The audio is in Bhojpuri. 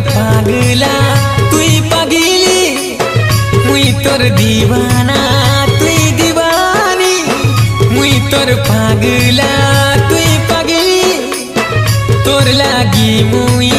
पागला तुई पागिली मुई तोर दीवाना तुई दीवानी मुई तोर पागला तुई पागिली तोर लागी मुई